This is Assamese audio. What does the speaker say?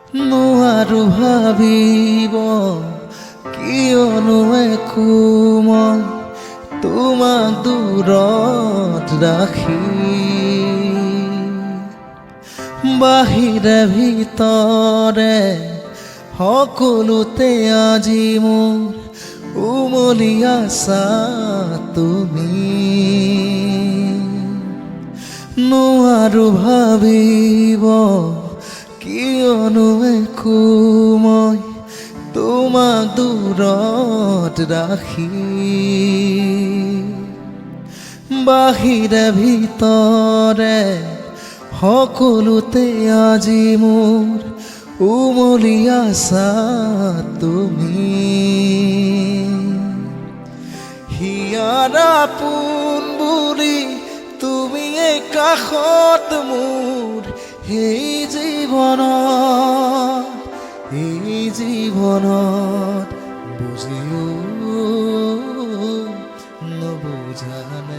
নোৱাৰো ভাবিব কিয়নো একো মই তোমাক দূৰত ৰাখি বাহিৰে ভিতৰে সকলোতে আজি মোৰ উমলি আছা তুমি নোৱাৰো ভাবিব কিয়নো একো মই তোমাক দূৰত ৰাখি বাহিৰে ভিতৰে সকলোতে আজি মোৰ উমলি আছা তুমি হিয়াৰ আপোন বুলি তুমি কাষত মোৰ এই জীৱনত বুজিও নুবুজানে